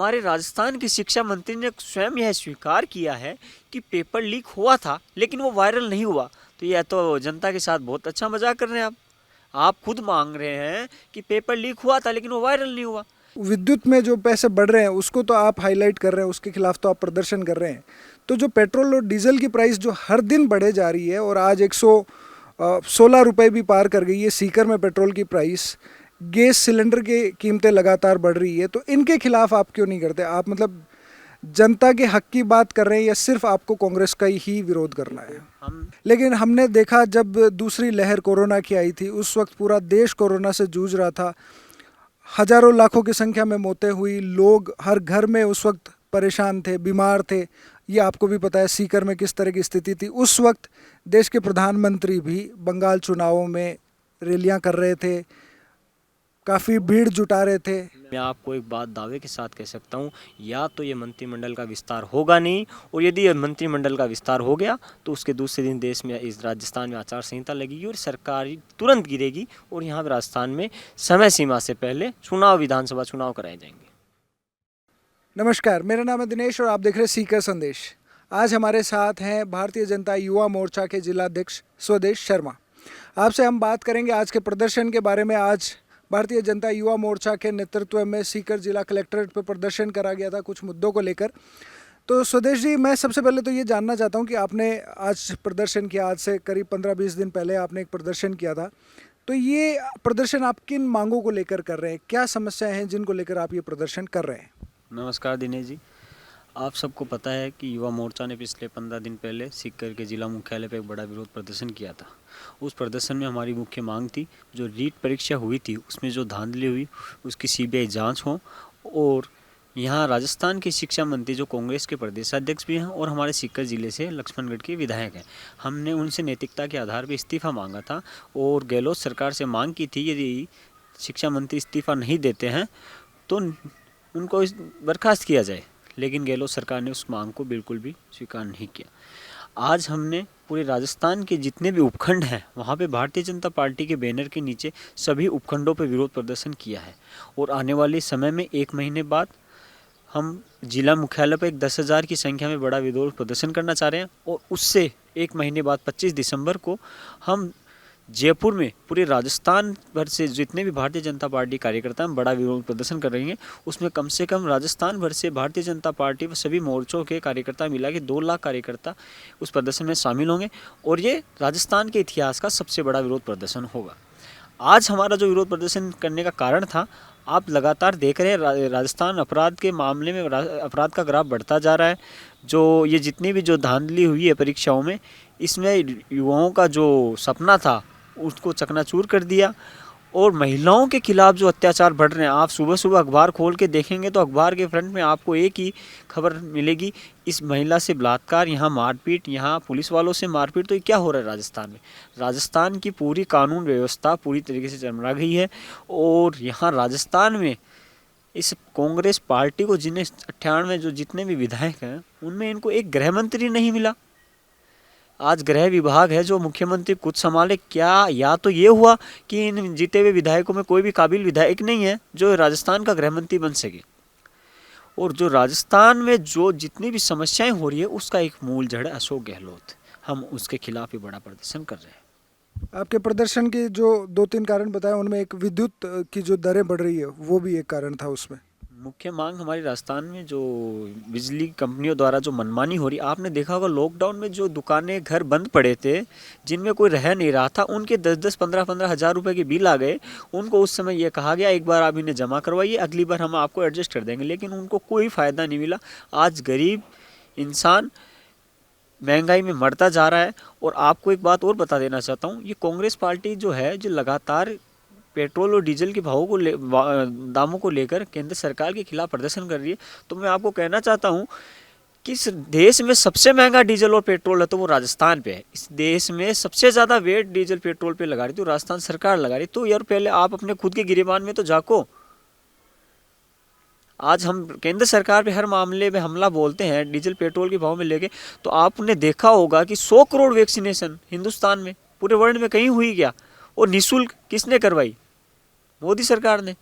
हमारे राजस्थान के शिक्षा मंत्री ने स्वयं यह स्वीकार किया है कि पेपर लीक हुआ था लेकिन वो वायरल नहीं हुआ। तो यह तो जनता के साथ बहुत अच्छा मजाक कर रहे हैं आप खुद मांग रहे हैं कि पेपर लीक हुआ था लेकिन वो वायरल नहीं हुआ। विद्युत में जो पैसे बढ़ रहे हैं उसको तो आप हाईलाइट कर रहे हैं, उसके खिलाफ तो आप प्रदर्शन कर रहे हैं। तो जो पेट्रोल और डीजल की प्राइस जो हर दिन बढ़े जा रही है और आज 116 रुपये भी पार कर गई है सीकर में पेट्रोल की प्राइस, गैस सिलेंडर की कीमतें लगातार बढ़ रही है, तो इनके खिलाफ आप क्यों नहीं करते? आप मतलब जनता के हक की बात कर रहे हैं या सिर्फ आपको कांग्रेस का ही विरोध करना है? लेकिन हमने देखा जब दूसरी लहर कोरोना की आई थी उस वक्त पूरा देश कोरोना से जूझ रहा था, हजारों लाखों की संख्या में मौतें हुई, लोग हर घर में उस वक्त परेशान थे, बीमार थे। ये आपको भी पता है सीकर में किस तरह की स्थिति थी। उस वक्त देश के प्रधानमंत्री भी बंगाल चुनावों में रैलियां कर रहे थे, काफ़ी भीड़ जुटा रहे थे। मैं आपको एक बात दावे के साथ कह सकता हूँ, या तो ये मंत्रिमंडल का विस्तार होगा नहीं, और यदि ये मंत्रिमंडल का विस्तार हो गया तो उसके दूसरे दिन देश में इस राजस्थान में आचार संहिता लगेगी और सरकार तुरंत गिरेगी और यहाँ राजस्थान में समय सीमा से पहले विधानसभा चुनाव कराए जाएंगे। नमस्कार, मेरा नाम है दिनेश और आप देख रहे हैं सीकर संदेश। आज हमारे साथ हैं भारतीय जनता युवा मोर्चा के जिलाध्यक्ष स्वदेश शर्मा। आपसे हम बात करेंगे आज के प्रदर्शन के बारे में। आज भारतीय जनता युवा मोर्चा के नेतृत्व में सीकर जिला कलेक्ट्रेट पर प्रदर्शन करा गया था कुछ मुद्दों को लेकर। तो स्वदेश जी, मैं सबसे पहले तो ये जानना चाहता हूँ कि आपने आज प्रदर्शन किया, आज से करीब 15-20 दिन पहले आपने एक प्रदर्शन किया था, तो ये प्रदर्शन आप किन मांगों को लेकर कर रहे हैं? क्या समस्याएं हैं जिनको लेकर आप ये प्रदर्शन कर रहे हैं? नमस्कार दिनेश जी, आप सबको पता है कि युवा मोर्चा ने पिछले 15 दिन पहले सीकर के जिला मुख्यालय पर एक बड़ा विरोध प्रदर्शन किया था। उस प्रदर्शन में हमारी मुख्य मांग थी, जो रीट परीक्षा हुई थी उसमें जो धांधली हुई उसकी सीबीआई जांच हो, और यहाँ राजस्थान के शिक्षा मंत्री जो कांग्रेस के प्रदेशाध्यक्ष भी हैं और हमारे सीकर जिले से लक्ष्मणगढ़ के विधायक हैं, हमने उनसे नैतिकता के आधार पर इस्तीफ़ा मांगा था और गहलोत सरकार से मांग की थी यदि शिक्षा मंत्री इस्तीफ़ा नहीं देते हैं तो उनको बर्खास्त किया जाए, लेकिन गहलोत सरकार ने उस मांग को बिल्कुल भी स्वीकार नहीं किया। आज हमने पूरे राजस्थान के जितने भी उपखंड हैं वहाँ पे भारतीय जनता पार्टी के बैनर के नीचे सभी उपखंडों पे विरोध प्रदर्शन किया है, और आने वाले समय में 1 महीने बाद हम जिला मुख्यालय पर एक 10,000 की संख्या में बड़ा विरोध प्रदर्शन करना चाह रहे हैं, और उससे 1 महीने बाद 25 दिसंबर को हम जयपुर में पूरे राजस्थान भर से जितने भी भारतीय जनता पार्टी कार्यकर्ता हैं बड़ा विरोध प्रदर्शन कर रही हैं। उसमें कम से कम राजस्थान भर से भारतीय जनता पार्टी व सभी मोर्चों के कार्यकर्ता मिला के 2 लाख कार्यकर्ता उस प्रदर्शन में शामिल होंगे, और ये राजस्थान के इतिहास का सबसे बड़ा विरोध प्रदर्शन होगा। आज हमारा जो विरोध प्रदर्शन करने का कारण था, आप लगातार देख रहे हैं राजस्थान अपराध के मामले में अपराध का ग्राफ बढ़ता जा रहा है। जो ये जितनी भी जो धांधली हुई है परीक्षाओं में, इसमें युवाओं का जो सपना था उसको चकनाचूर कर दिया, और महिलाओं के खिलाफ जो अत्याचार बढ़ रहे हैं, आप सुबह सुबह अखबार खोल के देखेंगे तो अखबार के फ्रंट में आपको एक ही खबर मिलेगी, इस महिला से बलात्कार, यहाँ मारपीट, यहाँ पुलिस वालों से मारपीट। तो ये क्या हो रहा है राजस्थान में? राजस्थान की पूरी कानून व्यवस्था पूरी तरीके से चरमरा गई है, और यहाँ राजस्थान में इस कांग्रेस पार्टी को जिन्हें 98 जो जितने भी विधायक हैं उनमें इनको एक गृह मंत्री नहीं मिला। आज गृह विभाग है जो मुख्यमंत्री खुद संभाले। क्या या तो ये हुआ कि इन जीते हुए विधायकों में कोई भी काबिल विधायक नहीं है जो राजस्थान का गृह मंत्री बन सके, और जो राजस्थान में जो जितनी भी समस्याएं हो रही है उसका एक मूल जड़ है अशोक गहलोत। हम उसके खिलाफ ही बड़ा प्रदर्शन कर रहे हैं। आपके प्रदर्शन के जो 2-3 कारण बताए उनमें एक विद्युत की जो दरें बढ़ रही है वो भी एक कारण था। उसमें मुख्य मांग हमारी राजस्थान में जो बिजली कंपनियों द्वारा जो मनमानी हो रही, आपने देखा होगा लॉकडाउन में जो दुकानें घर बंद पड़े थे जिनमें कोई रह नहीं रहा था, उनके 10-10, 15-15 हज़ार रुपए के बिल आ गए। उनको उस समय ये कहा गया एक बार आप इन्हें जमा करवाइए, अगली बार हम आपको एडजस्ट कर देंगे, लेकिन उनको कोई फ़ायदा नहीं मिला। आज गरीब इंसान महंगाई में मरता जा रहा है। और आपको एक बात और बता देना चाहता हूँ, ये कांग्रेस पार्टी जो है जो लगातार पेट्रोल और डीजल के भावों को दामों को लेकर केंद्र सरकार के खिलाफ प्रदर्शन कर रही है, तो मैं आपको कहना चाहता हूं कि इस देश में सबसे महंगा डीजल और पेट्रोल है तो वो राजस्थान पे है। इस देश में सबसे ज़्यादा वेट डीजल पेट्रोल पे लगा रही तो राजस्थान सरकार लगा रही। तो यार पहले आप अपने खुद के गिरेबान में तो झांको। आज हम केंद्र सरकार पे हर मामले में हमला बोलते हैं डीजल पेट्रोल के भाव में लेके, तो आपने देखा होगा कि 100 करोड़ वैक्सीनेशन हिंदुस्तान में पूरे वर्ल्ड में कहीं हुई क्या, और निःशुल्क किसने करवाई? मोदी सरकार ने।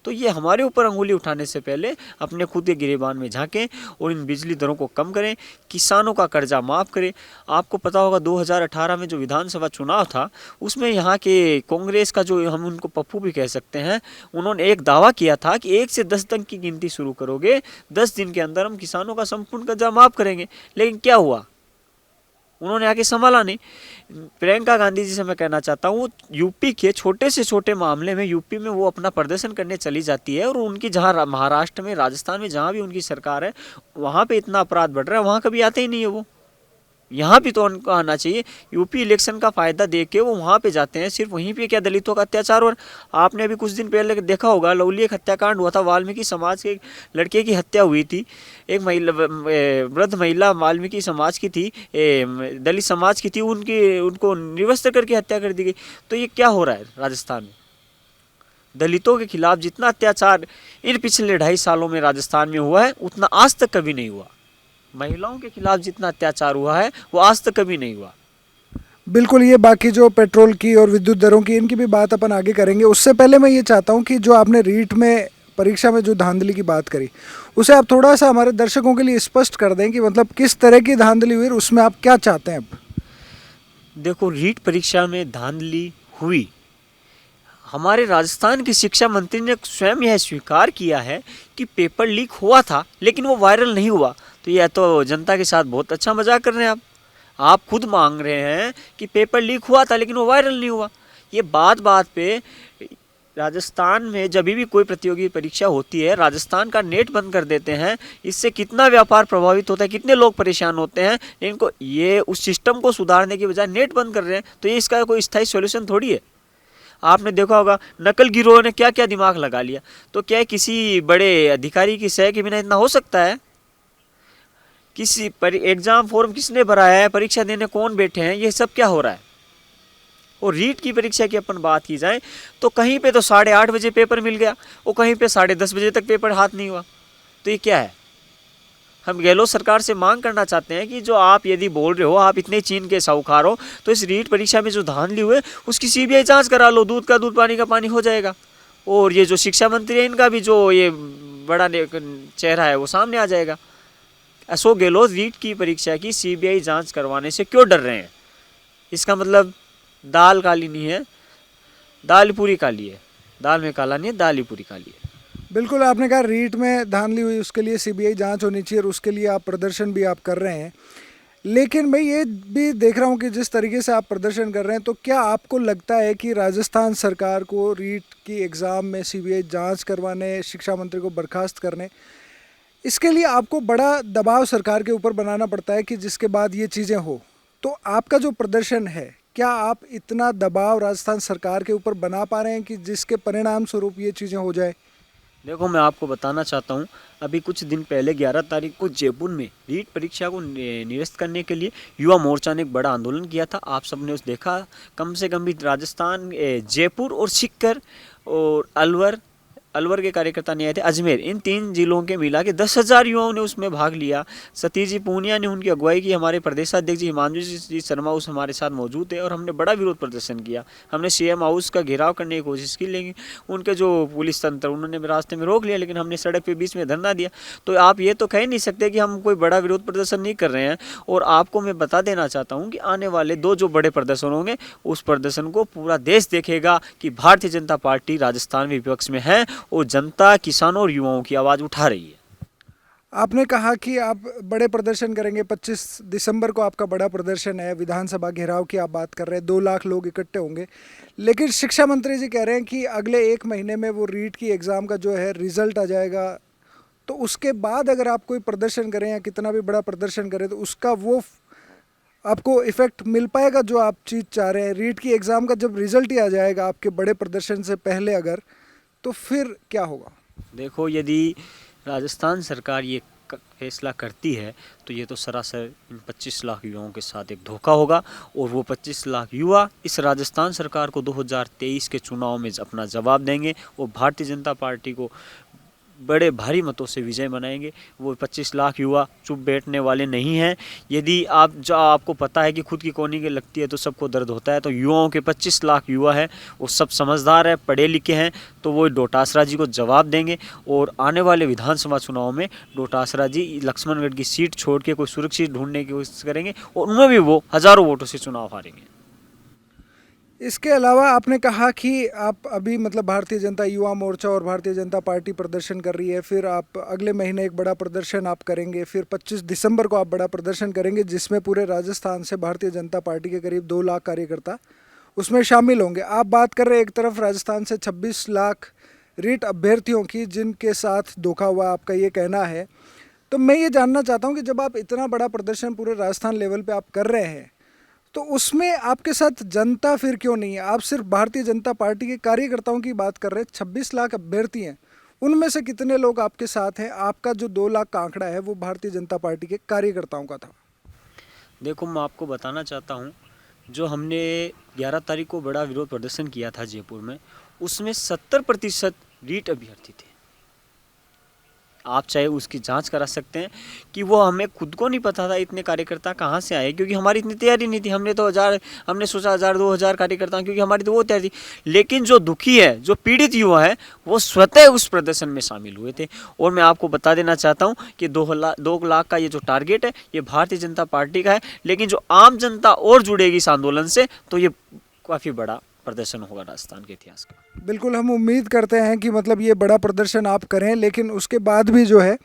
तो ये हमारे ऊपर अंगुली उठाने से पहले अपने खुद के गिरेबान में झांकें और इन बिजली दरों को कम करें, किसानों का कर्जा माफ़ करें। आपको पता होगा 2018 में जो विधानसभा चुनाव था उसमें यहाँ के कांग्रेस का, जो हम उनको पप्पू भी कह सकते हैं, उन्होंने एक दावा किया था कि 1 से 10 तक की गिनती शुरू करोगे, 10 दिन के अंदर हम किसानों का संपूर्ण कर्जा माफ़ करेंगे। लेकिन क्या हुआ? उन्होंने आके संभाला नहीं। प्रियंका गांधी जी से मैं कहना चाहता हूँ, यूपी के छोटे से छोटे मामले में यूपी में वो अपना प्रदर्शन करने चली जाती है और उनकी जहाँ महाराष्ट्र में, राजस्थान में, जहाँ भी उनकी सरकार है वहाँ पे इतना अपराध बढ़ रहा है, वहाँ कभी आते ही नहीं है वो। यहाँ भी तो उनको आना चाहिए। यूपी इलेक्शन का फायदा दे के वो वहाँ पे जाते हैं, सिर्फ वहीं पे क्या दलितों का अत्याचार। और आपने अभी कुछ दिन पहले देखा होगा, लवली एक हत्याकांड हुआ था, वाल्मीकि समाज के एक लड़के की हत्या हुई थी। एक महिला, वृद्ध महिला वाल्मीकि समाज की थी, दलित समाज की थी, उनको निर्वस्त्र करके हत्या कर दी गई। तो ये क्या हो रहा है राजस्थान में? दलितों के खिलाफ जितना अत्याचार इन पिछले 2.5 सालों में राजस्थान में हुआ है उतना आज तक कभी नहीं हुआ। महिलाओं के खिलाफ जितना अत्याचार हुआ है वो आज तक कभी नहीं हुआ। बिल्कुल, ये बाकी जो पेट्रोल की और विद्युत दरों की, इनकी भी बात अपन आगे करेंगे। उससे पहले मैं ये चाहता हूँ कि जो आपने रीट में परीक्षा में जो धांधली की बात करी, उसे आप थोड़ा सा हमारे दर्शकों के लिए स्पष्ट कर दें कि मतलब किस तरह की धांधली हुई, उसमें आप क्या चाहते हैं अब? देखो, रीट परीक्षा में धांधली हुई, हमारे राजस्थान के शिक्षा मंत्री ने स्वयं यह स्वीकार किया है कि पेपर लीक हुआ था लेकिन वो वायरल नहीं हुआ। तो यह तो जनता के साथ बहुत अच्छा मजाक कर रहे हैं आप खुद मांग रहे हैं कि पेपर लीक हुआ था लेकिन वो वायरल नहीं हुआ। ये बात बात पे राजस्थान में जब भी कोई प्रतियोगी परीक्षा होती है, राजस्थान का नेट बंद कर देते हैं। इससे कितना व्यापार प्रभावित होता है, कितने लोग परेशान होते हैं। इनको ये उस सिस्टम को सुधारने की बजाय नेट बंद कर रहे हैं, तो ये इसका कोई स्थायी सॉल्यूशन थोड़ी है। आपने देखा होगा नकल गिरोह ने क्या क्या दिमाग लगा लिया। तो क्या किसी बड़े अधिकारी की सह के बिना इतना हो सकता है? किसी एग्जाम फॉर्म किसने भरा है, परीक्षा देने कौन बैठे हैं, ये सब क्या हो रहा है? और रीट की परीक्षा की अपन बात की जाए तो कहीं पे तो 8:30 बजे पेपर मिल गया और कहीं पे 10:30 बजे तक पेपर हाथ नहीं हुआ। तो ये क्या है? हम गहलोत सरकार से मांग करना चाहते हैं कि जो आप यदि बोल रहे हो आप इतने चीन के साहूकार हो, तो इस रीट परीक्षा में जो धांधली हुए उसकी सीबीआई जांच करा लो। दूध का दूध, पानी का पानी हो जाएगा। और ये जो शिक्षा मंत्री है, इनका भी जो ये बड़ा चेहरा है वो सामने आ जाएगा। अशोक गहलोत रीट की परीक्षा की सीबीआई जांच करवाने से क्यों डर रहे हैं? इसका मतलब दाल काली नहीं है, दाल पूरी काली है। दाल में काला नहीं है, दाल ही पूरी काली है। बिल्कुल, आपने कहा रीट में धांधली हुई, उसके लिए सीबीआई जांच होनी चाहिए और उसके लिए आप प्रदर्शन भी आप कर रहे हैं। लेकिन मैं ये भी देख रहा हूँ कि जिस तरीके से आप प्रदर्शन कर रहे हैं, तो क्या आपको लगता है कि राजस्थान सरकार को रीट की एग्ज़ाम में सीबीआई जांच करवाने, शिक्षा मंत्री को बर्खास्त करने, इसके लिए आपको बड़ा दबाव सरकार के ऊपर बनाना पड़ता है कि जिसके बाद ये चीज़ें हो? तो आपका जो प्रदर्शन है, क्या आप इतना दबाव राजस्थान सरकार के ऊपर बना पा रहे हैं कि जिसके परिणाम स्वरूप ये चीज़ें हो जाए? देखो, मैं आपको बताना चाहता हूँ, अभी कुछ दिन पहले 11 तारीख को जयपुर में रीट परीक्षा को निरस्त करने के लिए युवा मोर्चा ने एक बड़ा आंदोलन किया था। आप सबने उस देखा। कम से कम भी राजस्थान, जयपुर और सीकर और अलवर के कार्यकर्ता नहीं आए थे, अजमेर, इन 3 जिलों के मिला के 10,000 युवाओं ने उसमें भाग लिया। सतीश जी पूनिया ने उनकी अगुवाई की। हमारे प्रदेशाध्यक्ष जी हिमांशु जी शर्मा उस हमारे साथ मौजूद थे और हमने बड़ा विरोध प्रदर्शन किया। हमने सीएम हाउस का घेराव करने की कोशिश की, लेकिन उनके जो पुलिस तंत्र, उन्होंने रास्ते में रोक लिया। लेकिन हमने सड़क पे बीच में धरना दिया। तो आप ये तो कह नहीं सकते कि हम कोई बड़ा विरोध प्रदर्शन नहीं कर रहे हैं। और आपको मैं बता देना चाहता हूँ कि आने वाले 2 जो बड़े प्रदर्शन होंगे, उस प्रदर्शन को पूरा देश देखेगा कि भारतीय जनता पार्टी राजस्थान में विपक्ष में है और जनता, किसानों और युवाओं की आवाज़ उठा रही है। आपने कहा कि आप बड़े प्रदर्शन करेंगे। 25 दिसंबर को आपका बड़ा प्रदर्शन है, विधानसभा घेराव की आप बात कर रहे हैं, 2 लाख लोग इकट्ठे होंगे। लेकिन शिक्षा मंत्री जी कह रहे हैं कि अगले 1 महीने में वो रीट की एग्ज़ाम का जो है रिजल्ट आ जाएगा। तो उसके बाद अगर आप कोई प्रदर्शन करें या कितना भी बड़ा प्रदर्शन करें, तो उसका वो आपको इफ़ेक्ट मिल पाएगा जो आप चीज़ चाह रहे हैं? रीट की एग्ज़ाम का जब रिजल्ट ही आ जाएगा आपके बड़े प्रदर्शन से पहले अगर, तो फिर क्या होगा? देखो, यदि राजस्थान सरकार ये फैसला करती है तो ये तो सरासर इन 25 लाख युवाओं के साथ एक धोखा होगा। और वो 25 लाख युवा इस राजस्थान सरकार को 2023 के चुनाव में अपना जवाब देंगे और भारतीय जनता पार्टी को बड़े भारी मतों से विजय बनाएंगे। वो 25 लाख युवा चुप बैठने वाले नहीं हैं। यदि आपको पता है कि खुद की कोनी के लगती है तो सबको दर्द होता है, तो युवाओं के 25 लाख युवा है, वो सब समझदार है, पढ़े लिखे हैं, तो वो डोटासरा जी को जवाब देंगे। और आने वाले विधानसभा चुनाव में डोटासरा जी लक्ष्मणगढ़ की सीट छोड़ के कोई सुरक्षित ढूंढने की कोशिश करेंगे और उनमें भी वो हज़ारों वोटों से चुनाव हारेंगे। इसके अलावा आपने कहा कि आप अभी मतलब भारतीय जनता युवा मोर्चा और भारतीय जनता पार्टी प्रदर्शन कर रही है, फिर आप अगले महीने एक बड़ा प्रदर्शन आप करेंगे, फिर 25 दिसंबर को आप बड़ा प्रदर्शन करेंगे जिसमें पूरे राजस्थान से भारतीय जनता पार्टी के करीब 2 लाख कार्यकर्ता उसमें शामिल होंगे। आप बात कर रहे हैं एक तरफ राजस्थान से 26 लाख रीट अभ्यर्थियों की जिनके साथ धोखा हुआ, आपका ये कहना है। तो मैं ये जानना चाहता हूँ कि जब आप इतना बड़ा प्रदर्शन पूरे राजस्थान लेवल पे आप कर रहे हैं तो उसमें आपके साथ जनता फिर क्यों नहीं है? आप सिर्फ भारतीय जनता पार्टी के कार्यकर्ताओं की बात कर रहे हैं, 26 लाख अभ्यर्थी हैं, उनमें से कितने लोग आपके साथ हैं? आपका जो 2 लाख का आंकड़ा है वो भारतीय जनता पार्टी के कार्यकर्ताओं का था। देखो, मैं आपको बताना चाहता हूँ, जो हमने 11 तारीख को बड़ा विरोध प्रदर्शन किया था जयपुर में, उसमें 70% रीट अभ्यर्थी थे। आप चाहे उसकी जांच करा सकते हैं कि वो हमें खुद को नहीं पता था इतने कार्यकर्ता कहाँ से आए, क्योंकि हमारी इतनी तैयारी नहीं थी। हमने सोचा 1000-2000 कार्यकर्ता, क्योंकि हमारी तो वो तैयारी थी। लेकिन जो दुखी है, जो पीड़ित युवा है, वो स्वतः उस प्रदर्शन में शामिल हुए थे। और मैं आपको बता देना चाहता हूँ कि 2 लाख का ये जो टारगेट है, ये भारतीय जनता पार्टी का है। लेकिन जो आम जनता और जुड़ेगी इस आंदोलन से, तो ये काफ़ी बड़ा प्रदर्शन होगा राजस्थान के इतिहास का। बिल्कुल, हम उम्मीद करते हैं कि मतलब ये बड़ा प्रदर्शन आप करें, लेकिन उसके बाद भी जो है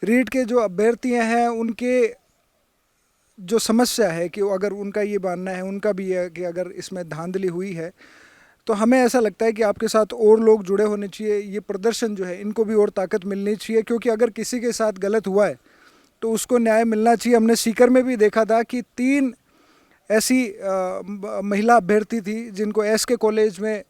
रीट के जो अभ्यर्थी हैं उनके जो समस्या है कि अगर उनका ये मानना है, उनका भी है कि अगर इसमें धांधली हुई है तो हमें ऐसा लगता है कि आपके साथ और लोग जुड़े होने चाहिए। ये प्रदर्शन जो है इनको भी और ताकत मिलनी चाहिए, क्योंकि अगर किसी के साथ गलत हुआ है तो उसको न्याय मिलना चाहिए। हमने सीकर में भी देखा था कि 3 ऐसी महिला अभ्यर्थी थी जिनको एसके कॉलेज में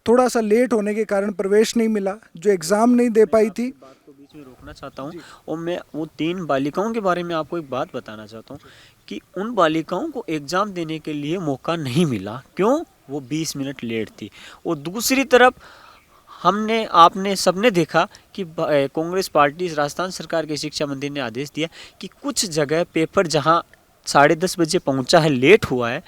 थोड़ा सा लेट होने के कारण प्रवेश नहीं मिला, जो एग्ज़ाम नहीं दे पाई थी। बात को बीच में रोकना चाहता हूँ, और मैं वो 3 बालिकाओं के बारे में आपको एक बात बताना चाहता हूँ कि उन बालिकाओं को एग्ज़ाम देने के लिए मौका नहीं मिला। क्यों? वो 20 मिनट लेट थी। और दूसरी तरफ आपने सबने देखा कि कांग्रेस पार्टी, राजस्थान सरकार के शिक्षा मंत्री ने आदेश दिया कि कुछ जगह पेपर जहां 10:30 बजे पहुंचा है, लेट हुआ है,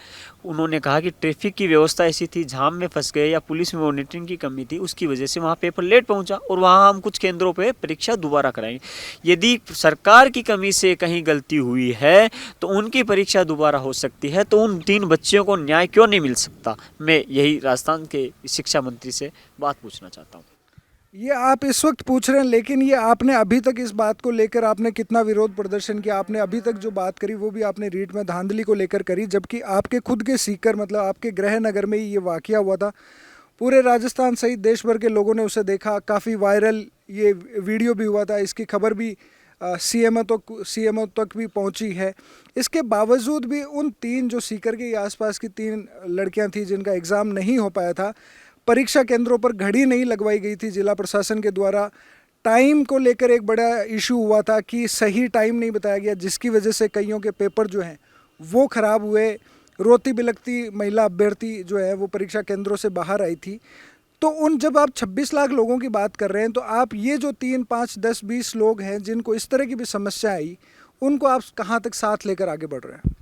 उन्होंने कहा कि ट्रैफिक की व्यवस्था ऐसी थी, जाम में फंस गए या पुलिस में मॉनिटरिंग की कमी थी, उसकी वजह से वहाँ पेपर लेट पहुंचा और वहाँ हम कुछ केंद्रों पे परीक्षा दोबारा कराएंगे। यदि सरकार की कमी से कहीं गलती हुई है तो उनकी परीक्षा दोबारा हो सकती है, तो उन 3 बच्चियों को न्याय क्यों नहीं मिल सकता? मैं यही राजस्थान के शिक्षा मंत्री से बात पूछना चाहता हूँ। ये आप इस वक्त पूछ रहे हैं, लेकिन ये आपने अभी तक इस बात को लेकर आपने कितना विरोध प्रदर्शन किया? आपने अभी तक जो बात करी वो भी आपने रीट में धांधली को लेकर करी, जबकि आपके खुद के सीकर मतलब आपके गृह नगर में ही ये वाकया हुआ था। पूरे राजस्थान सहित देश भर के लोगों ने उसे देखा, काफ़ी वायरल ये वीडियो भी हुआ था, इसकी खबर भी सीएमओ तक भी पहुंची है। इसके बावजूद भी उन 3 जो सीकर के आसपास की 3 लड़कियां थी जिनका एग्ज़ाम नहीं हो पाया था, परीक्षा केंद्रों पर घड़ी नहीं लगवाई गई थी जिला प्रशासन के द्वारा। टाइम को लेकर एक बड़ा इशू हुआ था कि सही टाइम नहीं बताया गया, जिसकी वजह से कईयों के पेपर जो हैं वो ख़राब हुए। रोती बिलखती महिला अभ्यर्थी जो है वो परीक्षा केंद्रों से बाहर आई थी। तो जब आप 26 लाख लोगों की बात कर रहे हैं, तो आप ये जो 3, 5, 10, 20 लोग हैं जिनको इस तरह की भी समस्या आई, उनको आप कहाँ तक साथ लेकर आगे बढ़ रहे हैं?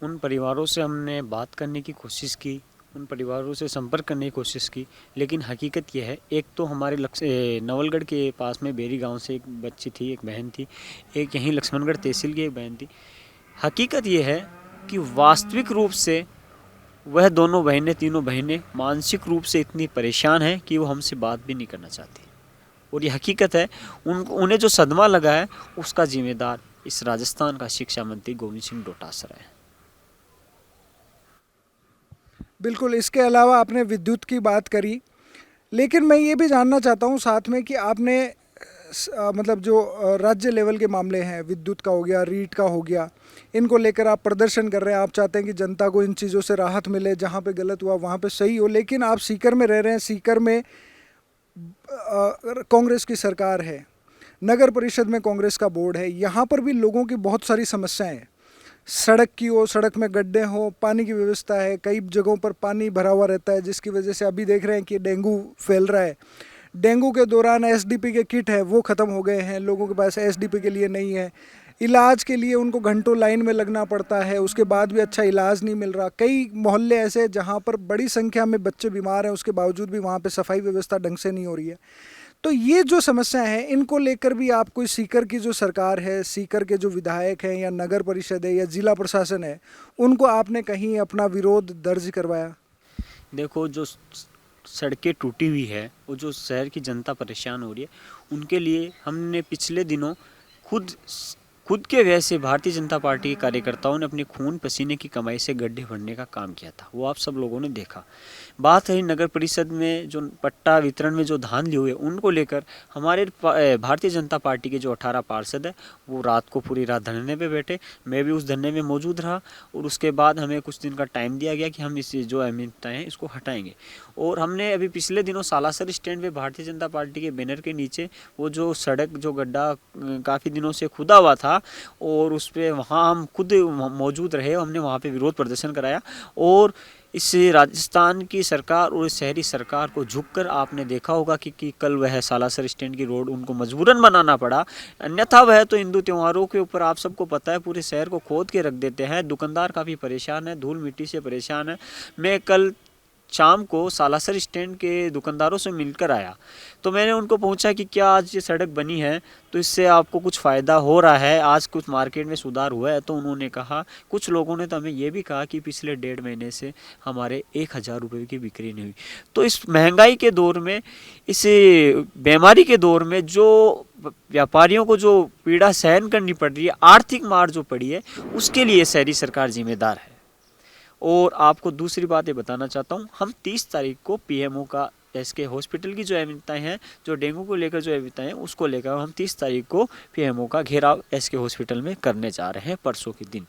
उन परिवारों से हमने बात करने की कोशिश की, उन परिवारों से संपर्क करने की कोशिश की, लेकिन हकीकत यह है, एक तो हमारे नवलगढ़ के पास में बेरी गांव से एक बच्ची थी, एक बहन थी, एक यहीं लक्ष्मणगढ़ तहसील की एक बहन थी। हकीकत यह है कि वास्तविक रूप से वह तीनों बहनें मानसिक रूप से इतनी परेशान हैं कि वो हमसे बात भी नहीं करना चाहती। और ये हकीकत है, उन्हें जो सदमा लगा है उसका जिम्मेदार इस राजस्थान का शिक्षा मंत्री गोविंद सिंह डोटासरा है। बिल्कुल, इसके अलावा आपने विद्युत की बात करी, लेकिन मैं ये भी जानना चाहता हूँ साथ में कि आपने मतलब जो राज्य लेवल के मामले हैं, विद्युत का हो गया, रीट का हो गया, इनको लेकर आप प्रदर्शन कर रहे हैं। आप चाहते हैं कि जनता को इन चीज़ों से राहत मिले, जहाँ पे गलत हुआ वहाँ पे सही हो। लेकिन आप सीकर में रह रहे हैं, सीकर में कांग्रेस की सरकार है, नगर परिषद में कांग्रेस का बोर्ड है, यहाँ पर भी लोगों की बहुत सारी समस्याएं हैं। सड़क की हो, सड़क में गड्ढे हो, पानी की व्यवस्था है, कई जगहों पर पानी भरा हुआ रहता है, जिसकी वजह से अभी देख रहे हैं कि डेंगू फैल रहा है। डेंगू के दौरान एसडीपी के किट है वो ख़त्म हो गए हैं, लोगों के पास एसडीपी के लिए नहीं है। इलाज के लिए उनको घंटों लाइन में लगना पड़ता है, उसके बाद भी अच्छा इलाज नहीं मिल रहा। कई मोहल्ले ऐसे हैं जहाँ पर बड़ी संख्या में बच्चे बीमार हैं, उसके बावजूद भी वहाँ पे सफाई व्यवस्था ढंग से नहीं हो रही है। तो ये जो समस्या है इनको लेकर भी आप कोई सीकर की जो सरकार है, सीकर के जो विधायक हैं या नगर परिषद है या जिला प्रशासन है, उनको आपने कहीं अपना विरोध दर्ज करवाया? देखो, जो सड़कें टूटी हुई है और जो शहर की जनता परेशान हो रही है, उनके लिए हमने पिछले दिनों खुद के व्यय से भारतीय जनता पार्टी के कार्यकर्ताओं ने अपने खून पसीने की कमाई से गड्ढे भरने का काम किया था। वो आप सब लोगों ने देखा। बात है नगर परिषद में जो पट्टा वितरण में जो धांधली हुई है, उनको लेकर हमारे भारतीय जनता पार्टी के जो 18 पार्षद है वो रात को पूरी रात धरने पे बैठे। मैं भी उस धरने में मौजूद रहा और उसके बाद हमें कुछ दिन का टाइम दिया गया कि हम इस जो अनियमितताएं हैं इसको हटाएंगे। और हमने अभी पिछले दिनों सालासर स्टैंड पे भारतीय जनता पार्टी के बैनर के नीचे वो जो सड़क जो गड्ढा काफ़ी दिनों से खुदा हुआ था और उस पर वहाँ हम खुद मौजूद रहे, हमने वहाँ पे विरोध प्रदर्शन कराया। और इस राजस्थान की सरकार और इस शहरी सरकार को झुककर आपने देखा होगा कि कल वह सालासर स्टैंड की रोड उनको मजबूरन बनाना पड़ा, अन्यथा वह तो हिंदू त्योहारों के ऊपर आप सबको पता है पूरे शहर को खोद के रख देते हैं। दुकानदार काफ़ी परेशान है, धूल मिट्टी से परेशान है। मैं कल शाम को सालासर स्टैंड के दुकानदारों से मिलकर आया तो मैंने उनको पूछा कि क्या आज ये सड़क बनी है तो इससे आपको कुछ फ़ायदा हो रहा है, आज कुछ मार्केट में सुधार हुआ है? तो उन्होंने कहा, कुछ लोगों ने तो हमें ये भी कहा कि पिछले 1.5 महीने से हमारे 1000 रुपये की बिक्री नहीं हुई। तो इस महंगाई के दौर में, इस बीमारी के दौर में जो व्यापारियों को जो पीड़ा सहन करनी पड़ रही है, आर्थिक मार जो पड़ी है, उसके लिए शहरी सरकार जिम्मेदार है। और आपको दूसरी बात ये बताना चाहता हूँ, हम 30 तारीख को पीएमओ का एसके हॉस्पिटल की जो अहमियताएँ हैं, जो डेंगू को लेकर जो अहमियताएँ हैं, उसको लेकर हम 30 तारीख को पीएमओ का घेराव एसके हॉस्पिटल में करने जा रहे हैं, परसों के दिन।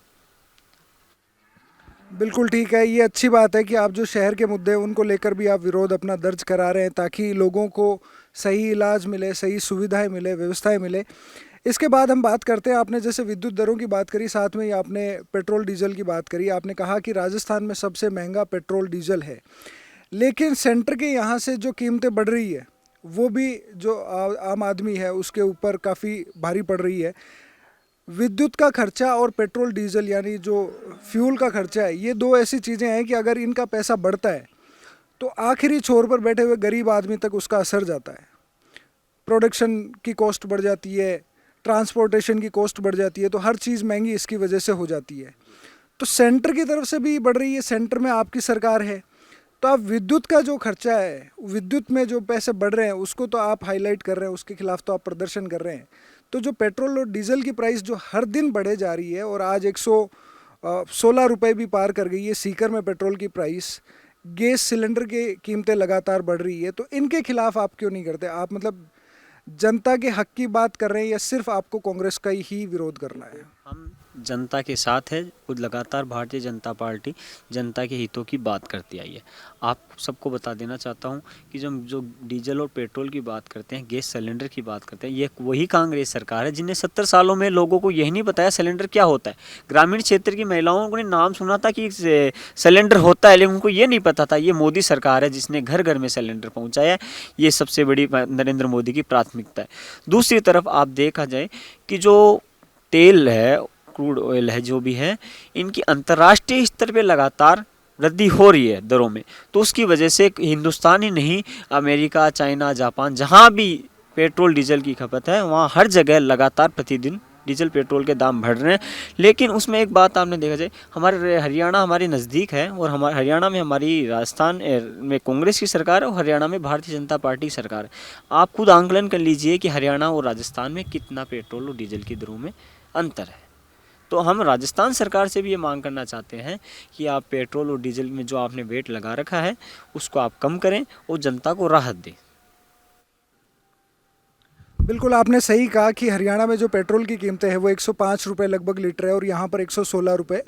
बिल्कुल ठीक है, ये अच्छी बात है कि आप जो शहर के मुद्दे हैं उनको लेकर भी आप विरोध अपना दर्ज करा रहे हैं ताकि लोगों को सही इलाज मिले, सही सुविधाएं मिले, व्यवस्थाएं मिले। इसके बाद हम बात करते हैं, आपने जैसे विद्युत दरों की बात करी, साथ में ही आपने पेट्रोल डीजल की बात करी। आपने कहा कि राजस्थान में सबसे महंगा पेट्रोल डीजल है, लेकिन सेंटर के यहाँ से जो कीमतें बढ़ रही है वो भी जो आम आदमी है उसके ऊपर काफ़ी भारी पड़ रही है। विद्युत का खर्चा और पेट्रोल डीजल यानी जो फ्यूल का खर्चा है, ये दो ऐसी चीज़ें हैं कि अगर इनका पैसा बढ़ता है तो आखिरी छोर पर बैठे हुए गरीब आदमी तक उसका असर जाता है। प्रोडक्शन की कॉस्ट बढ़ जाती है, ट्रांसपोर्टेशन की कॉस्ट बढ़ जाती है, तो हर चीज़ महंगी इसकी वजह से हो जाती है। तो सेंटर की तरफ से भी बढ़ रही है, सेंटर में आपकी सरकार है, तो आप विद्युत का जो खर्चा है, विद्युत में जो पैसे बढ़ रहे हैं उसको तो आप हाईलाइट कर रहे हैं, उसके खिलाफ तो आप प्रदर्शन कर रहे हैं। तो जो पेट्रोल और डीजल की प्राइस जो हर दिन बढ़े जा रही है और आज 116 रुपये भी पार कर गई है सीकर में पेट्रोल की प्राइस, गैस सिलेंडर की कीमतें लगातार बढ़ रही है, तो इनके खिलाफ आप क्यों नहीं करते? आप मतलब जनता के हक की बात कर रहे हैं या सिर्फ आपको कांग्रेस का ही विरोध करना है? हम जनता के साथ है, खुद लगातार भारतीय जनता पार्टी जनता के हितों की बात करती आई है। आप सबको बता देना चाहता हूं कि जब जो डीजल और पेट्रोल की बात करते हैं, गैस सिलेंडर की बात करते हैं, ये वही कांग्रेस सरकार है जिन्हें 70 सालों में लोगों को यही नहीं बताया सिलेंडर क्या होता है। ग्रामीण क्षेत्र की महिलाओं ने नाम सुना था कि सिलेंडर होता है, लेकिन उनको ये नहीं पता था ये मोदी सरकार है जिसने घर घर में सिलेंडर पहुँचाया। ये सबसे बड़ी नरेंद्र मोदी की प्राथमिकता है। दूसरी तरफ आप देखा जाए कि जो तेल है, क्रूड ऑयल है, जो भी है, इनकी अंतर्राष्ट्रीय स्तर पे लगातार वृद्धि हो रही है दरों में। तो उसकी वजह से हिंदुस्तान ही नहीं, अमेरिका, चाइना, जापान, जहाँ भी पेट्रोल डीजल की खपत है वहाँ हर जगह लगातार प्रतिदिन डीजल पेट्रोल के दाम बढ़ रहे हैं। लेकिन उसमें एक बात आपने देखा जाए, हमारे हरियाणा हमारे नज़दीक है और हमारे हरियाणा में हमारी राजस्थान में कांग्रेस की सरकार है और हरियाणा में भारतीय जनता पार्टी की सरकार है। आप खुद आंकलन कर लीजिए कि हरियाणा और राजस्थान में कितना पेट्रोल और डीजल की दरों में अंतर है। तो हम राजस्थान सरकार से भी ये मांग करना चाहते हैं कि आप पेट्रोल और डीजल में जो आपने वेट लगा रखा है उसको आप कम करें और जनता को राहत दें। बिल्कुल, आपने सही कहा कि हरियाणा में जो पेट्रोल की कीमतें हैं वो 105 रुपये लगभग लीटर है और यहाँ पर 116 रुपये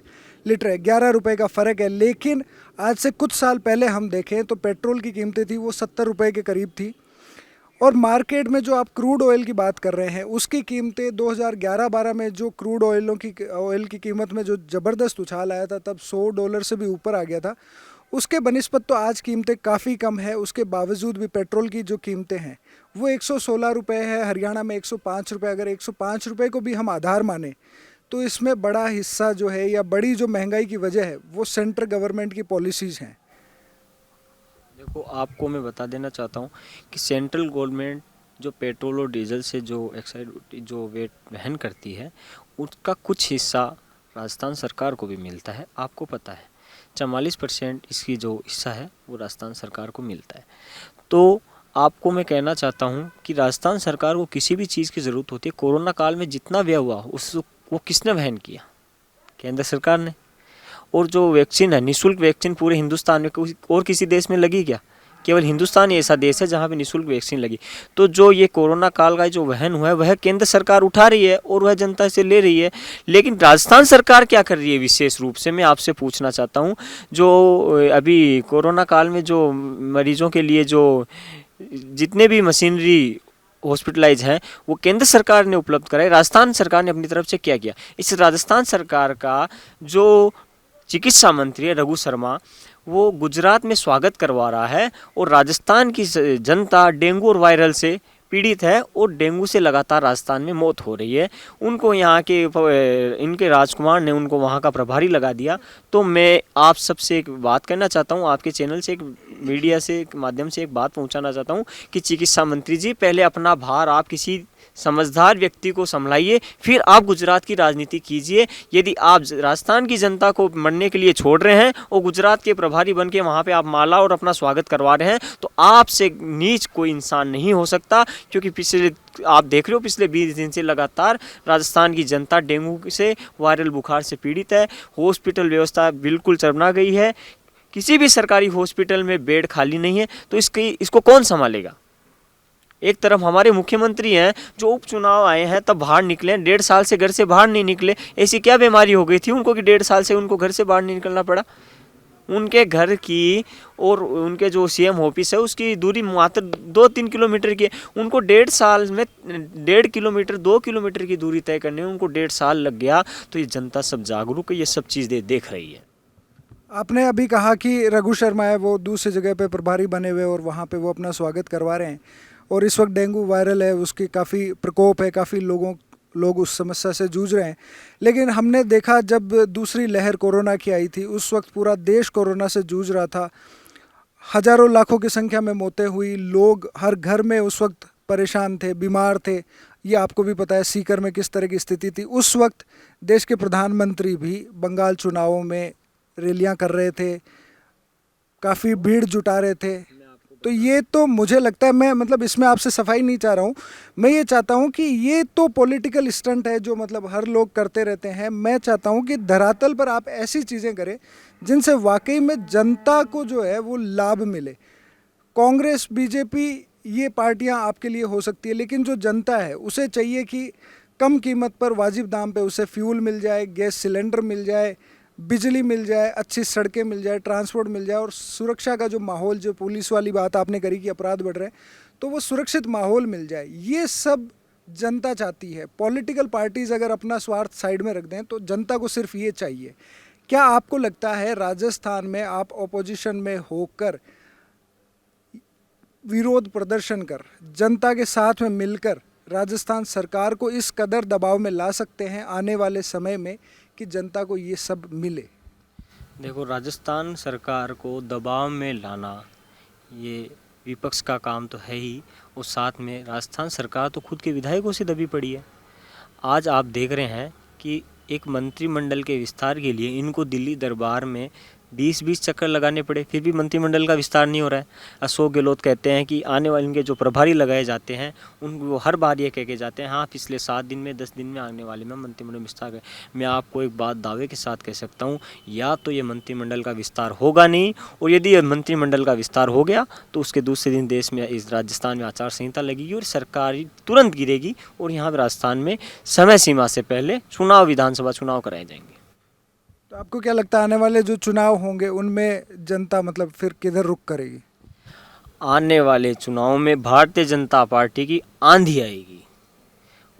लीटर है, 11 रुपये का फ़र्क है। लेकिन आज से कुछ साल पहले हम देखें तो पेट्रोल की कीमतें थी वो 70 रुपये के करीब थी और मार्केट में जो आप क्रूड ऑयल की बात कर रहे हैं उसकी कीमतें 2011-12 में जो क्रूड ऑयल की कीमत में जो ज़बरदस्त उछाल आया था, तब $100 से भी ऊपर आ गया था उसके बनिस्बत तो आज कीमतें काफ़ी कम है। उसके बावजूद भी पेट्रोल की जो कीमतें हैं वो 116 रुपये है, हरियाणा में 105 रुपये। अगर 105 रुपये को भी हम आधार माने तो इसमें बड़ा हिस्सा जो है या बड़ी जो महंगाई की वजह है वो सेंट्रल गवर्नमेंट की पॉलिसीज़ हैं। देखो, आपको मैं बता देना चाहता हूँ कि सेंट्रल गवर्नमेंट जो पेट्रोल और डीजल से जो एक्साइड जो वेट वहन करती है, उसका कुछ हिस्सा राजस्थान सरकार को भी मिलता है। आपको पता है 44% इसकी जो हिस्सा है वो राजस्थान सरकार को मिलता है। तो आपको मैं कहना चाहता हूँ कि राजस्थान सरकार को किसी भी चीज़ की ज़रूरत होती है। कोरोना काल में जितना व्यय हुआ उस वो किसने वहन किया? केंद्र सरकार ने। और जो वैक्सीन है, निःशुल्क वैक्सीन पूरे हिंदुस्तान में और किसी देश में लगी क्या? केवल हिंदुस्तान ही ऐसा देश है जहाँ पे निःशुल्क वैक्सीन लगी। तो जो ये कोरोना काल का जो वहन हुआ है वह केंद्र सरकार उठा रही है और वह जनता से ले रही है। लेकिन राजस्थान सरकार क्या कर रही है विशेष रूप से मैं आपसे पूछना चाहता हूँ। जो अभी कोरोना काल में जो मरीजों के लिए जो जितने भी मशीनरी हॉस्पिटलाइज हैं वो केंद्र सरकार ने उपलब्ध कराए। राजस्थान सरकार ने अपनी तरफ से क्या किया? इस राजस्थान सरकार का जो चिकित्सा मंत्री है रघु शर्मा, वो गुजरात में स्वागत करवा रहा है और राजस्थान की जनता डेंगू और वायरल से पीड़ित है और डेंगू से लगातार राजस्थान में मौत हो रही है। उनको यहाँ के इनके राजकुमार ने उनको वहाँ का प्रभारी लगा दिया। तो मैं आप सबसे एक बात कहना चाहता हूँ, आपके चैनल से एक मीडिया से एक माध्यम से एक बात पहुँचाना चाहता हूँ कि चिकित्सा मंत्री जी, पहले अपना भार आप किसी समझदार व्यक्ति को संभलाइए, फिर आप गुजरात की राजनीति कीजिए। यदि आप राजस्थान की जनता को मरने के लिए छोड़ रहे हैं और गुजरात के प्रभारी बन के वहाँ पे आप माला और अपना स्वागत करवा रहे हैं तो आपसे नीच कोई इंसान नहीं हो सकता। क्योंकि पिछले आप देख रहे हो पिछले 20 दिन से लगातार राजस्थान की जनता डेंगू से, वायरल बुखार से पीड़ित है। हॉस्पिटल व्यवस्था बिल्कुल चरमरा गई है। किसी भी सरकारी हॉस्पिटल में बेड खाली नहीं है। तो इसको कौन संभालेगा? एक तरफ हमारे मुख्यमंत्री हैं जो उपचुनाव आए हैं तब बाहर निकले, 1.5 साल से घर से बाहर नहीं निकले। ऐसी क्या बीमारी हो गई थी उनको कि 1.5 साल से उनको घर से बाहर नहीं निकलना पड़ा? उनके घर की और उनके जो सीएम ऑफिस है उसकी दूरी मात्र 2-3 किलोमीटर की है। उनको 1.5 साल में 1.5 किलोमीटर 2 किलोमीटर की दूरी तय करने में उनको 1.5 साल लग गया। तो ये जनता सब जागरूक है, ये सब चीज़ें देख रही है। आपने अभी कहा कि रघु शर्मा है वो दूसरी जगह पे प्रभारी बने हुए और वहाँ पे वो अपना स्वागत करवा रहे हैं और इस वक्त डेंगू वायरल है, उसकी काफ़ी प्रकोप है, काफ़ी लोग उस समस्या से जूझ रहे हैं। लेकिन हमने देखा जब दूसरी लहर कोरोना की आई थी उस वक्त पूरा देश कोरोना से जूझ रहा था। हजारों लाखों की संख्या में मौतें हुई, लोग हर घर में उस वक्त परेशान थे, बीमार थे। ये आपको भी पता है सीकर में किस तरह की स्थिति थी। उस वक्त देश के प्रधानमंत्री भी बंगाल चुनावों में रैलियां कर रहे थे, काफ़ी भीड़ जुटा रहे थे। तो ये तो मुझे लगता है, मैं मतलब इसमें आपसे सफाई नहीं चाह रहा हूँ, मैं ये चाहता हूँ कि ये तो पॉलिटिकल स्टंट है जो मतलब हर लोग करते रहते हैं। मैं चाहता हूँ कि धरातल पर आप ऐसी चीज़ें करें जिनसे वाकई में जनता को जो है वो लाभ मिले। कांग्रेस, बीजेपी ये पार्टियां आपके लिए हो सकती है, लेकिन जो जनता है उसे चाहिए कि कम कीमत पर वाजिब दाम पे उसे फ्यूल मिल जाए, गैस सिलेंडर मिल जाए, बिजली मिल जाए, अच्छी सड़कें मिल जाए, ट्रांसपोर्ट मिल जाए और सुरक्षा का जो माहौल, जो पुलिस वाली बात आपने करी कि अपराध बढ़ रहे हैं, तो वो सुरक्षित माहौल मिल जाए। ये सब जनता चाहती है। पॉलिटिकल पार्टीज़ अगर अपना स्वार्थ साइड में रख दें तो जनता को सिर्फ ये चाहिए। क्या आपको लगता है राजस्थान में आप ऑपोजिशन में होकर, विरोध प्रदर्शन कर, जनता के साथ में मिलकर राजस्थान सरकार को इस कदर दबाव में ला सकते हैं आने वाले समय में कि जनता को ये सब मिले? देखो, राजस्थान सरकार को दबाव में लाना ये विपक्ष का काम तो है ही, और साथ में राजस्थान सरकार तो खुद के विधायकों से दबी पड़ी है। आज आप देख रहे हैं कि एक मंत्रिमंडल के विस्तार के लिए इनको दिल्ली दरबार में 20-20 चक्कर लगाने पड़े, फिर भी मंत्रिमंडल का विस्तार नहीं हो रहा है। अशोक गहलोत कहते हैं कि आने वाले इनके जो प्रभारी लगाए जाते हैं उनको हर बार ये कह के जाते हैं, हाँ पिछले 7 दिन में 10 दिन में आने वाले में मंत्रिमंडल विस्तार है। मैं आपको एक बात दावे के साथ कह सकता हूँ, या तो ये मंत्रिमंडल का विस्तार होगा नहीं, और यदि ये मंत्रिमंडल का विस्तार हो गया तो उसके दूसरे दिन देश में, इस राजस्थान में आचार संहिता लगेगी और सरकार तुरंत गिरेगी और यहाँ पर राजस्थान में समय सीमा से पहले चुनाव, विधानसभा चुनाव कराए जाएंगे। तो आपको क्या लगता है आने वाले जो चुनाव होंगे उनमें जनता मतलब फिर किधर रुख करेगी? आने वाले चुनाव में भारतीय जनता पार्टी की आंधी आएगी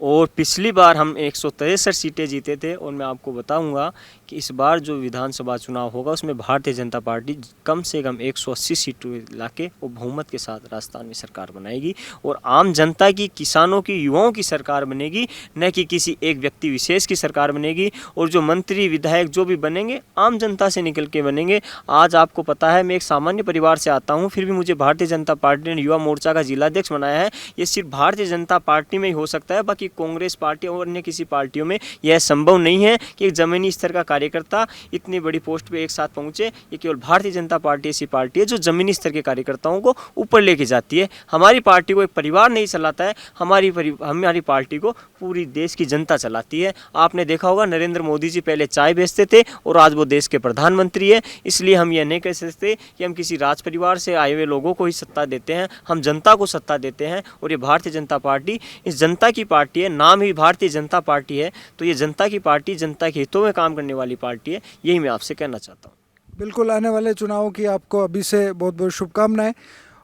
और पिछली बार हम 163 सीटें जीते थे। और मैं आपको बताऊंगा कि इस बार जो विधानसभा चुनाव होगा उसमें भारतीय जनता पार्टी कम से कम 180 सीटों लाके वो बहुमत के साथ राजस्थान में सरकार बनाएगी और आम जनता की, किसानों की, युवाओं की सरकार बनेगी, न कि किसी एक व्यक्ति विशेष की सरकार बनेगी। और जो मंत्री विधायक जो भी बनेंगे आम जनता से निकल के बनेंगे। आज आपको पता है मैं एक सामान्य परिवार से आता हूँ, फिर भी मुझे भारतीय जनता पार्टी ने युवा मोर्चा का जिलाध्यक्ष बनाया है। ये सिर्फ भारतीय जनता पार्टी में ही हो सकता है, बाकी कांग्रेस पार्टी और अन्य किसी पार्टियों में यह संभव नहीं है कि एक जमीनी स्तर का कार्यकर्ता इतनी बड़ी पोस्ट पे एक साथ पहुंचे। ये केवल भारतीय जनता पार्टी ऐसी पार्टी है जो जमीनी स्तर के कार्यकर्ताओं को ऊपर लेके जाती है। हमारी पार्टी को एक परिवार नहीं चलाता है, हमारी पार्टी को पूरी देश की जनता चलाती है। आपने देखा होगा नरेंद्र मोदी जी पहले चाय बेचते थे और आज वो देश के प्रधानमंत्री है। इसलिए हम यह नहीं कह सकते कि हम किसी राज परिवार से आए हुए लोगों को ही सत्ता देते हैं, हम जनता को सत्ता देते हैं। और ये भारतीय जनता पार्टी इस जनता की पार्टी है, नाम ही भारतीय जनता पार्टी है, तो ये जनता की पार्टी, जनता के हितों में काम करने वाली पार्टी है। यही मैं आपसे कहना चाहता हूँ। बिल्कुल, आने वाले चुनावों की आपको अभी से बहुत बहुत शुभकामनाएं।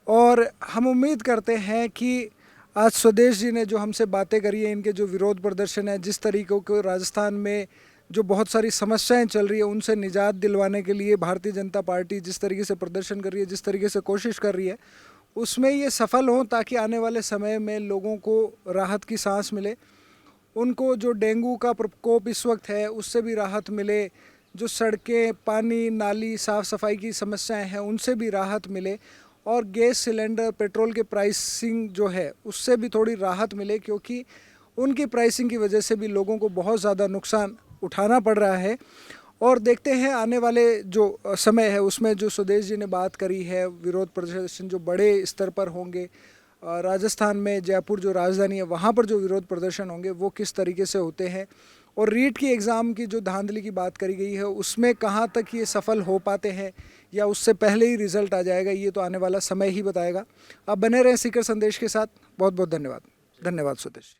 और हम उम्मीद करते हैं कि आज स्वदेश जी ने जो हमसे बातें करी है, इनके जो विरोध प्रदर्शन है, जिस तरीक़ों को राजस्थान में जो बहुत सारी समस्याएं चल रही है उनसे निजात दिलवाने के लिए भारतीय जनता पार्टी जिस तरीके से प्रदर्शन कर रही है, जिस तरीके से कोशिश कर रही है, उसमें ये सफल हों ताकि आने वाले समय में लोगों को राहत की सांस मिले, उनको जो डेंगू का प्रकोप इस वक्त है उससे भी राहत मिले, जो सड़कें, पानी, नाली, साफ़ सफाई की समस्याएं हैं उनसे भी राहत मिले, और गैस सिलेंडर, पेट्रोल के प्राइसिंग जो है उससे भी थोड़ी राहत मिले, क्योंकि उनकी प्राइसिंग की वजह से भी लोगों को बहुत ज़्यादा नुकसान उठाना पड़ रहा है। और देखते हैं आने वाले जो समय है उसमें जो स्वदेश जी ने बात करी है, विरोध प्रदर्शन जो बड़े स्तर पर होंगे, राजस्थान में जयपुर जो राजधानी है वहाँ पर जो विरोध प्रदर्शन होंगे वो किस तरीके से होते हैं, और रीट की एग्ज़ाम की जो धांधली की बात करी गई है उसमें कहाँ तक ये सफल हो पाते हैं या उससे पहले ही रिजल्ट आ जाएगा, ये तो आने वाला समय ही बताएगा। आप बने रहें सीकर संदेश के साथ। बहुत बहुत धन्यवाद। धन्यवाद स्वदेश।